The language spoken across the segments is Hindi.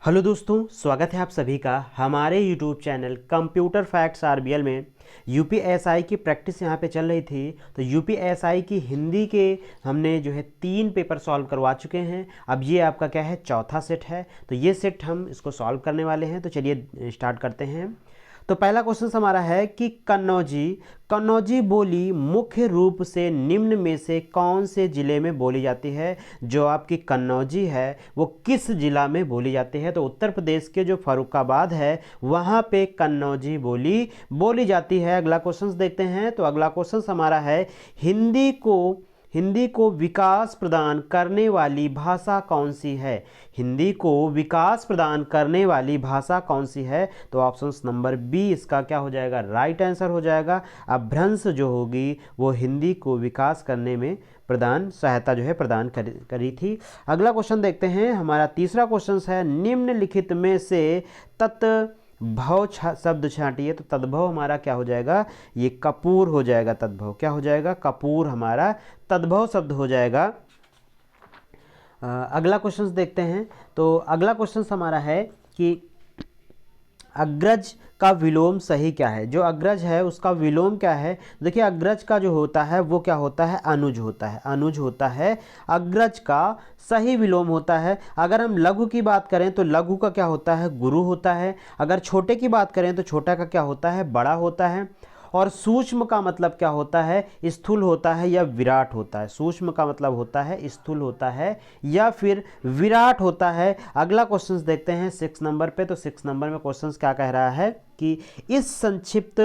हेलो दोस्तों, स्वागत है आप सभी का हमारे YouTube channel computer facts RBL में। यूपीएसआई की प्रैक्टिस यहाँ पे चल रही थी, तो यूपीएसआई की हिंदी के हमने जो है 3 पेपर सॉल्व करवा चुके हैं। अब ये आपका क्या है, चौथा सेट है। तो ये सेट हम इसको सॉल्व करने वाले हैं। तो चलिए स्टार्ट करते हैं। तो पहला क्वेश्चन हमारा है कि कन्नौजी कन्नौजी बोली मुख्य रूप से निम्न में से कौन से ज़िले में बोली जाती है। जो आपकी कन्नौजी है वो किस ज़िला में बोली जाती है। तो उत्तर प्रदेश के जो फर्रुखाबाद है वहाँ पे कन्नौजी बोली बोली जाती है। अगला क्वेश्चन देखते हैं। तो अगला क्वेश्चन हमारा है हिंदी को विकास प्रदान करने वाली भाषा कौन सी है। हिंदी को विकास प्रदान करने वाली भाषा कौन सी है। तो ऑप्शन नंबर बी इसका क्या हो जाएगा, राइट आंसर हो जाएगा। अपभ्रंश जो होगी वो हिंदी को विकास करने में सहायता जो है प्रदान करी थी। अगला क्वेश्चन देखते हैं। हमारा तीसरा क्वेश्चन है, निम्नलिखित में से तत्भव शब्द छांटिए। तो तद्भव हमारा क्या हो जाएगा, ये कपूर हो जाएगा। तद्भव क्या हो जाएगा, कपूर हमारा तद्भव शब्द हो जाएगा। अगला क्वेश्चन देखते हैं। तो अगला क्वेश्चन हमारा है कि अग्रज का विलोम सही क्या है। जो अग्रज है उसका विलोम क्या है। देखिए, अग्रज का जो होता है वो क्या होता है, अनुज होता है। अनुज होता है, अग्रज का सही विलोम होता है। अगर हम लघु की बात करें तो लघु का क्या होता है, गुरु होता है। अगर छोटे की बात करें तो छोटा का क्या होता है, बड़ा होता है। और सूक्ष्म का मतलब क्या होता है, स्थूल होता है या विराट होता है। सूक्ष्म का मतलब होता है स्थूल होता है या फिर विराट होता है। अगला क्वेश्चन देखते हैं 6 नंबर पे। तो 6 नंबर में क्वेश्चन क्या कह रहा है कि इस संक्षिप्त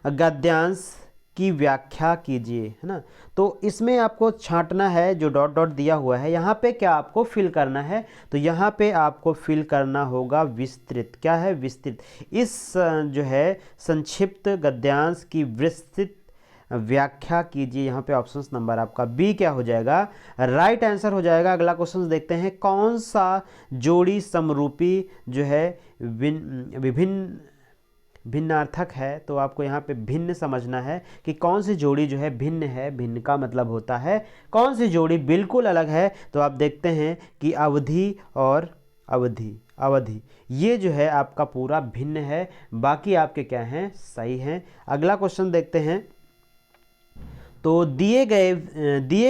गद्यांश की व्याख्या कीजिए, है ना। तो इसमें आपको छांटना है, जो डॉट डॉट दिया हुआ है यहाँ पे क्या आपको फिल करना है। तो यहाँ पे आपको फिल करना होगा विस्तृत। क्या है, विस्तृत। इस जो है संक्षिप्त गद्यांश की विस्तृत व्याख्या कीजिए। यहाँ पे ऑप्शन नंबर आपका बी क्या हो जाएगा, राइट आंसर हो जाएगा। अगला क्वेश्चन देखते हैं, कौन सा जोड़ी समरूपी जो है विभिन्न भिन्नार्थक है। तो आपको यहाँ पे भिन्न समझना है कि कौन सी जोड़ी जो है भिन्न है। भिन्न का मतलब होता है कौन सी जोड़ी बिल्कुल अलग है। तो आप देखते हैं कि अवधि और अवधि ये जो है आपका पूरा भिन्न है। बाकी आपके क्या हैं, सही हैं। अगला क्वेश्चन देखते हैं। तो दिए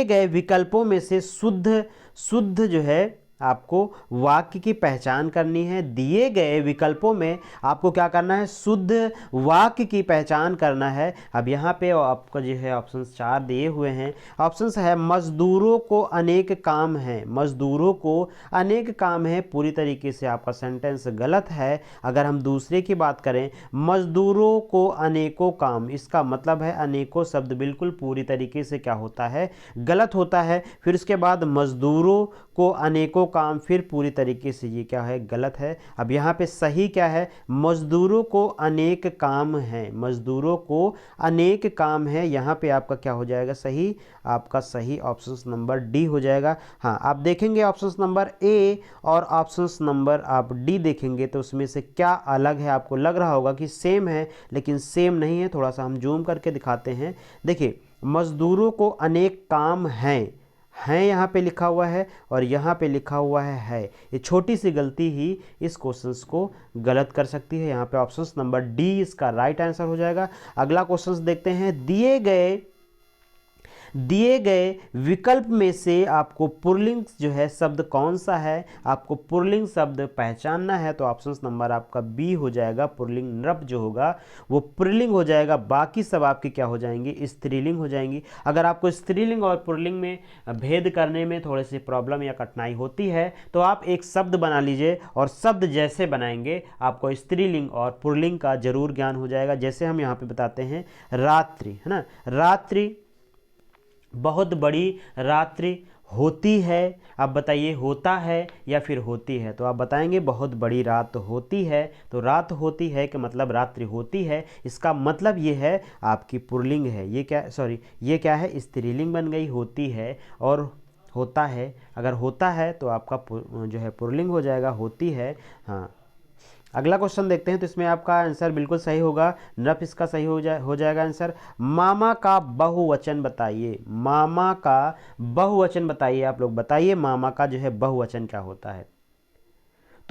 गए विकल्पों में से शुद्ध जो है आपको वाक्य की पहचान करनी है। दिए गए विकल्पों में आपको क्या करना है, शुद्ध वाक्य की पहचान करना है। अब यहाँ पे आपको जो है ऑप्शन 4 दिए हुए हैं। ऑप्शन है, मजदूरों को अनेक काम है। मजदूरों को अनेक काम है, पूरी तरीके से आपका सेंटेंस गलत है। अगर हम दूसरे की बात करें, मजदूरों को अनेकों काम, इसका मतलब है अनेकों शब्द बिल्कुल पूरी तरीके से क्या होता है, गलत होता है। फिर उसके बाद मजदूरों को अनेकों काम, फिर पूरी तरीके से ये क्या है, गलत है। अब यहाँ पे सही क्या है, मजदूरों को अनेक काम है। मजदूरों को अनेक काम है, यहाँ पे आपका क्या हो जाएगा, सही। आपका सही ऑप्शन नंबर डी हो जाएगा। हाँ, आप देखेंगे ऑप्शन नंबर ए और ऑप्शन नंबर आप डी देखेंगे तो उसमें से क्या अलग है। आपको लग रहा होगा कि सेम है, लेकिन सेम नहीं है। थोड़ा सा हम जूम करके दिखाते हैं। देखिए, मजदूरों को अनेक काम हैं यहाँ पे लिखा हुआ है और यहाँ पे लिखा हुआ है। ये छोटी सी गलती ही इस क्वेश्चन को गलत कर सकती है। यहाँ पे ऑप्शन नंबर डी इसका राइट आंसर हो जाएगा। अगला क्वेश्चन देखते हैं। दिए गए विकल्प में से आपको पुल्लिंग जो है शब्द कौन सा है, आपको पुल्लिंग शब्द पहचानना है। तो ऑप्शन नंबर आपका बी हो जाएगा। पुल्लिंग नृप जो होगा वो पुल्लिंग हो जाएगा। बाकी सब आपकी क्या हो जाएंगी, स्त्रीलिंग हो जाएंगी। अगर आपको स्त्रीलिंग और पुल्लिंग में भेद करने में थोड़ी सी प्रॉब्लम या कठिनाई होती है तो आप एक शब्द बना लीजिए और शब्द जैसे बनाएंगे आपको स्त्रीलिंग और पुल्लिंग का जरूर ज्ञान हो जाएगा। जैसे हम यहाँ पे बताते हैं, रात्रि, है ना। रात्रि, बहुत बड़ी रात्रि होती है। अब बताइए, होता है या फिर होती है। तो आप बताएंगे बहुत बड़ी रात होती है। तो रात होती है कि मतलब रात्रि होती है, इसका मतलब ये है आपकी पुल्लिंग है। ये क्या, सॉरी, ये क्या है, स्त्रीलिंग बन गई, होती है और होता है। अगर होता है तो आपका जो है पुल्लिंग हो जाएगा, होती है। हाँ, अगला क्वेश्चन देखते हैं। तो इसमें आपका आंसर बिल्कुल सही होगा। नृप इसका सही हो जाएगा आंसर। मामा का बहुवचन बताइए। मामा का बहुवचन बताइए। आप लोग बताइए मामा का जो है बहुवचन क्या होता है।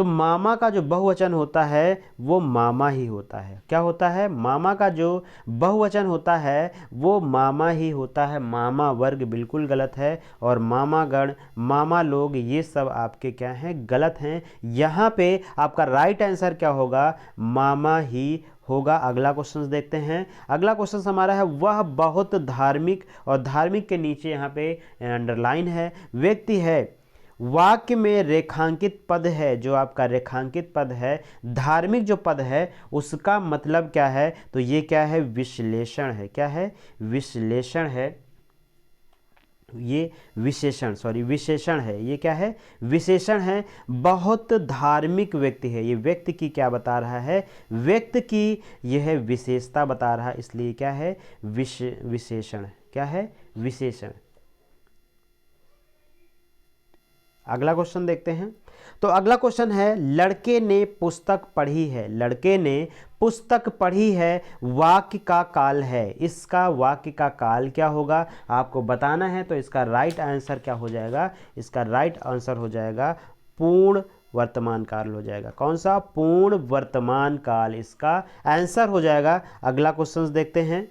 तो मामा का जो बहुवचन होता है वो मामा ही होता है। क्या होता है? मामा का जो बहुवचन होता है वो मामा ही होता है। मामा वर्ग बिल्कुल गलत है, और मामा गण, मामा लोग, ये सब आपके क्या हैं? गलत हैं। यहाँ पे आपका राइट आंसर क्या होगा? मामा ही होगा। अगला क्वेश्चन देखते हैं। अगला क्वेश्चन हमारा है, वह बहुत धार्मिक, और धार्मिक के नीचे यहाँ पे अंडरलाइन है, व्यक्ति है। वाक्य में रेखांकित पद है, जो आपका रेखांकित पद है, धार्मिक जो पद है, उसका मतलब क्या है? तो ये क्या है? विश्लेषण है। क्या है? विश्लेषण है। ये विशेषण है। ये क्या है? विशेषण है। बहुत धार्मिक व्यक्ति है, ये व्यक्ति की क्या बता रहा है? व्यक्ति की यह विशेषता बता रहा है, इसलिए क्या है? विशेषण। क्या है? विशेषण। अगला क्वेश्चन देखते हैं। तो अगला क्वेश्चन है, लड़के ने पुस्तक पढ़ी है। लड़के ने पुस्तक पढ़ी है, वाक्य का काल है। इसका वाक्य का काल क्या होगा आपको बताना है। तो इसका राइट आंसर क्या हो जाएगा? इसका राइट आंसर हो जाएगा पूर्ण वर्तमान काल हो जाएगा। कौन सा? पूर्ण वर्तमान काल इसका आंसर हो जाएगा। अगला क्वेश्चन देखते हैं।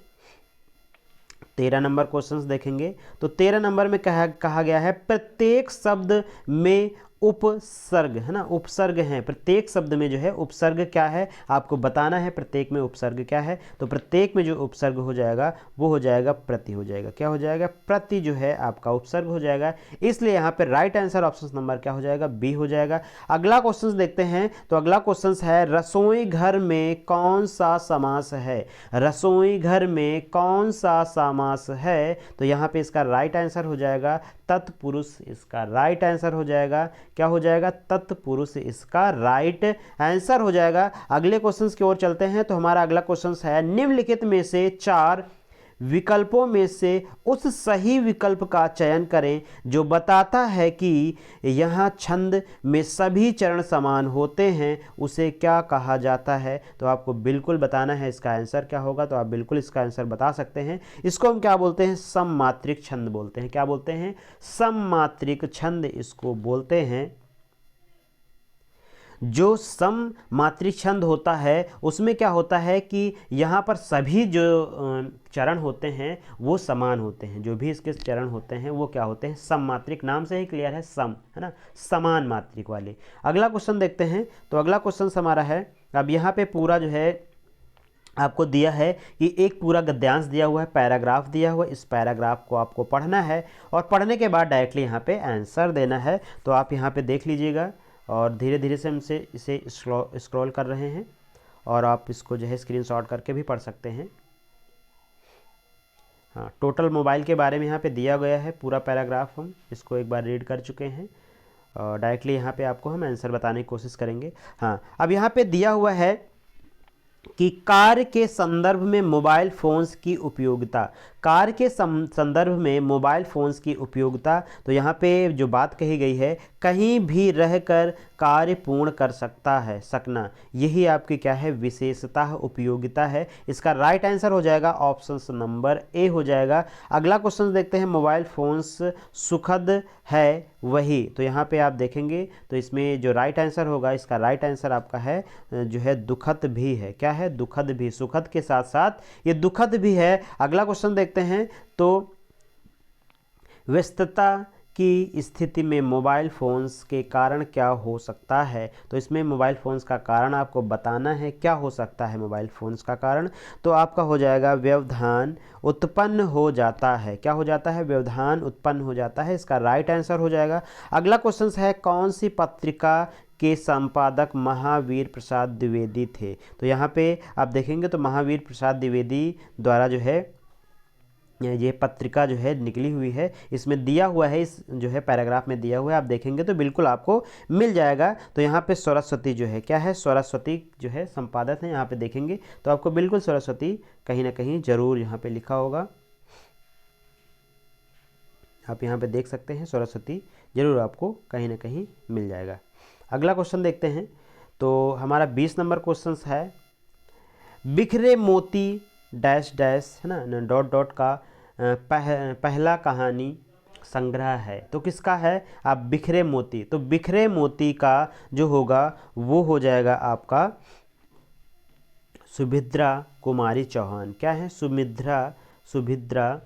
13 नंबर क्वेश्चंस देखेंगे। तो 13 नंबर में कहा गया है, प्रत्येक शब्द में उपसर्ग है ना, उपसर्ग है। प्रत्येक शब्द में जो है उपसर्ग क्या है आपको बताना है। प्रत्येक में उपसर्ग क्या है? तो प्रत्येक में जो उपसर्ग हो जाएगा वो हो जाएगा प्रति हो जाएगा। क्या हो जाएगा? प्रति जो है आपका उपसर्ग हो जाएगा। इसलिए यहाँ पे राइट आंसर ऑप्शन नंबर क्या हो जाएगा? बी हो जाएगा। अगला क्वेश्चन देखते हैं। तो अगला क्वेश्चन है, रसोई घर में कौन सा समास है? रसोई घर में कौन सा समास है? तो यहाँ पे इसका राइट आंसर हो जाएगा तत्पुरुष। इसका राइट आंसर हो जाएगा, क्या हो जाएगा? तत्पुरुष इसका राइट आंसर हो जाएगा। अगले क्वेश्चंस की ओर चलते हैं। तो हमारा अगला क्वेश्चन है, निम्नलिखित में से 4 विकल्पों में से उस सही विकल्प का चयन करें जो बताता है कि यहाँ छंद में सभी चरण समान होते हैं, उसे क्या कहा जाता है? तो आपको बिल्कुल बताना है इसका आंसर क्या होगा। तो आप बिल्कुल इसका आंसर बता सकते हैं। इसको हम क्या बोलते हैं? सममात्रिक छंद बोलते हैं। क्या बोलते हैं? सममात्रिक छंद इसको बोलते हैं। जो सममात्रिक छंद होता है उसमें क्या होता है कि यहाँ पर सभी जो चरण होते हैं वो समान होते हैं। जो भी इसके चरण होते हैं वो क्या होते हैं? सममात्रिक। नाम से ही क्लियर है, सम है ना, समान मात्रिक वाले। अगला क्वेश्चन देखते हैं। तो अगला क्वेश्चन हमारा है, अब यहाँ पे पूरा जो है आपको दिया है कि एक पूरा गद्यांश दिया हुआ है, पैराग्राफ दिया हुआ है। इस पैराग्राफ को आपको पढ़ना है, और पढ़ने के बाद डायरेक्टली यहाँ पे आंसर देना है। तो आप यहाँ पे देख लीजिएगा, और धीरे धीरे से हमसे इसे स्क्रॉल कर रहे हैं, और आप इसको जो है स्क्रीनशॉट करके भी पढ़ सकते हैं। हाँ, टोटल मोबाइल के बारे में यहाँ पे दिया गया है पूरा पैराग्राफ। हम इसको एक बार रीड कर चुके हैं, और डायरेक्टली यहाँ पे आपको हम आंसर बताने की कोशिश करेंगे। हाँ, अब यहाँ पे दिया हुआ है कि कार्य के संदर्भ में मोबाइल फ़ोन्स की उपयोगिता। कार्य के संदर्भ में मोबाइल फ़ोन्स की उपयोगिता। तो यहाँ पे जो बात कही गई है, कहीं भी रहकर कार्य पूर्ण कर सकना, यही आपकी क्या है? विशेषता, उपयोगिता है। इसका राइट आंसर हो जाएगा ऑप्शन नंबर ए हो जाएगा। अगला क्वेश्चन देखते हैं, मोबाइल फ़ोन्स सुखद है वही। तो यहाँ पे आप देखेंगे तो इसमें जो राइट आंसर होगा, इसका राइट आंसर आपका है जो है दुखद भी है। क्या है? दुखद भी। सुखद के साथ साथ ये दुखद भी है। अगला क्वेश्चन देखते हैं। तो व्यस्तता की स्थिति में मोबाइल फ़ोन्स के कारण क्या हो सकता है? तो इसमें मोबाइल फ़ोन्स का कारण आपको बताना है, क्या हो सकता है मोबाइल फ़ोन्स का कारण। तो आपका हो जाएगा व्यवधान उत्पन्न हो जाता है। क्या हो जाता है? व्यवधान उत्पन्न हो जाता है। इसका राइट आंसर हो जाएगा। अगला क्वेश्चन है, कौन सी पत्रिका के संपादक महावीर प्रसाद द्विवेदी थे? तो यहाँ पे आप देखेंगे तो महावीर प्रसाद द्विवेदी द्वारा जो है ये पत्रिका जो है निकली हुई है। इसमें दिया हुआ है, इस जो है पैराग्राफ में दिया हुआ है, आप देखेंगे तो बिल्कुल आपको मिल जाएगा। तो यहाँ पे सरस्वती जो है, क्या है? सरस्वती जो है संपादक है। यहाँ पे देखेंगे तो आपको बिल्कुल सरस्वती कहीं ना कहीं जरूर यहाँ पे लिखा होगा। आप यहाँ पे देख सकते हैं, सरस्वती जरूर आपको कहीं ना कहीं मिल जाएगा। अगला क्वेश्चन देखते हैं। तो हमारा 20 नंबर क्वेश्चन है, बिखरे मोती डैश डैश है ना, डॉट डॉट का पहला कहानी संग्रह है। तो किसका है? आप बिखरे मोती, तो बिखरे मोती का जो होगा वो हो जाएगा आपका सुभद्रा कुमारी चौहान। क्या है? सुभद्रा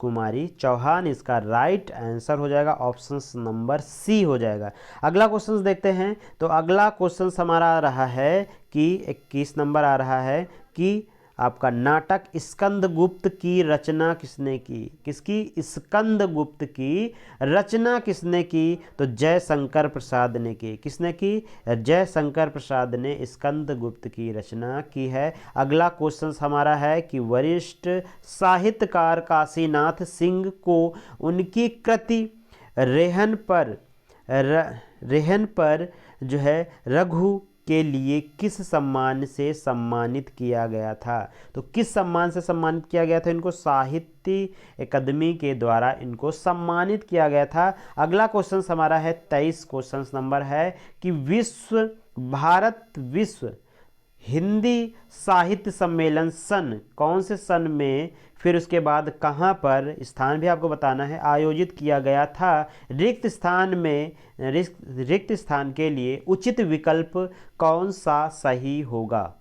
कुमारी चौहान इसका राइट आंसर हो जाएगा। ऑप्शन नंबर सी हो जाएगा। अगला क्वेश्चन देखते हैं। तो अगला क्वेश्चन हमारा आ रहा है कि 21 नंबर आ रहा है कि आपका नाटक स्कंदगुप्त की रचना किसने की? किसकी? स्कंदगुप्त की रचना किसने की? तो जयशंकर प्रसाद ने की। किसने की? जयशंकर प्रसाद ने स्कंदगुप्त की रचना की है। अगला क्वेश्चन हमारा है कि वरिष्ठ साहित्यकार काशीनाथ सिंह को उनकी कृति रेहन पर जो है रघु के लिए किस सम्मान से सम्मानित किया गया था? तो किस सम्मान से सम्मानित किया गया था? इनको साहित्य अकादमी के द्वारा इनको सम्मानित किया गया था। अगला क्वेश्चन हमारा है 23 क्वेश्चन नंबर है कि भारत विश्व हिंदी साहित्य सम्मेलन सन कौन से सन में, फिर उसके बाद कहाँ पर, स्थान भी आपको बताना है, आयोजित किया गया था। रिक्त स्थान के लिए उचित विकल्प कौन सा सही होगा?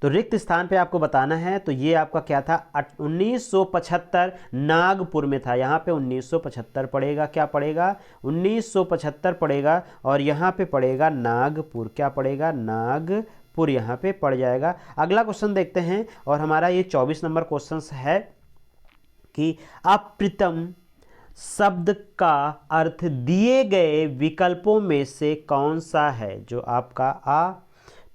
तो रिक्त स्थान पे आपको बताना है। तो ये आपका क्या था? 1975 नागपुर में था। यहाँ पे 1975 पड़ेगा। क्या पड़ेगा? 1975 पड़ेगा। और यहाँ पे पड़ेगा नागपुर। क्या पड़ेगा? नागपुर यहाँ पे पड़ जाएगा। अगला क्वेश्चन देखते हैं और हमारा ये 24 नंबर क्वेश्चन है कि अप्रीतम शब्द का अर्थ दिए गए विकल्पों में से कौन सा है? जो आपका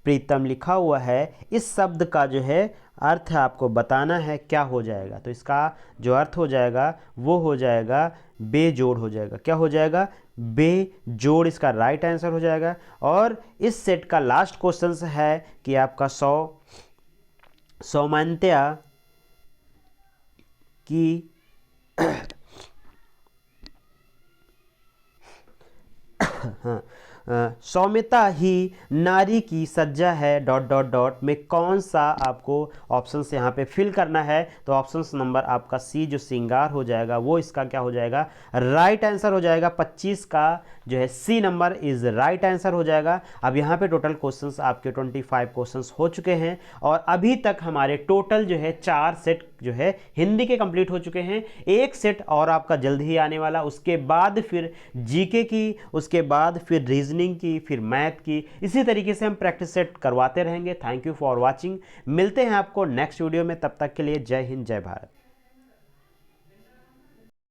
प्रीतम लिखा हुआ है, इस शब्द का जो है अर्थ आपको बताना है। क्या हो जाएगा? तो इसका जो अर्थ हो जाएगा वो हो जाएगा बेजोड़ हो जाएगा। क्या हो जाएगा? बेजोड़ इसका राइट आंसर हो जाएगा। और इस सेट का लास्ट क्वेश्चन है कि आपका सौमन्त्या की हाँ, सौम्यता ही नारी की सज्जा है डॉट डॉट डॉट में कौन सा आपको ऑप्शन यहाँ पे फिल करना है? तो ऑप्शन नंबर आपका सी जो श्रृंगार हो जाएगा वो इसका क्या हो जाएगा? राइट आंसर हो जाएगा। 25 का जो है C number is right answer हो जाएगा। अब यहाँ पे टोटल क्वेश्चंस आपके 25 क्वेश्चंस हो चुके हैं और अभी तक हमारे टोटल जो है 4 सेट जो है हिंदी के कंप्लीट हो चुके हैं। एक सेट और आपका जल्द ही आने वाला, उसके बाद फिर जीके की, उसके बाद फिर रीजनिंग की, फिर मैथ की। इसी तरीके से हम प्रैक्टिस सेट करवाते रहेंगे। Thank you for watching. मिलते हैं आपको नेक्स्ट वीडियो में। तब तक के लिए जय हिंद, जय भारत।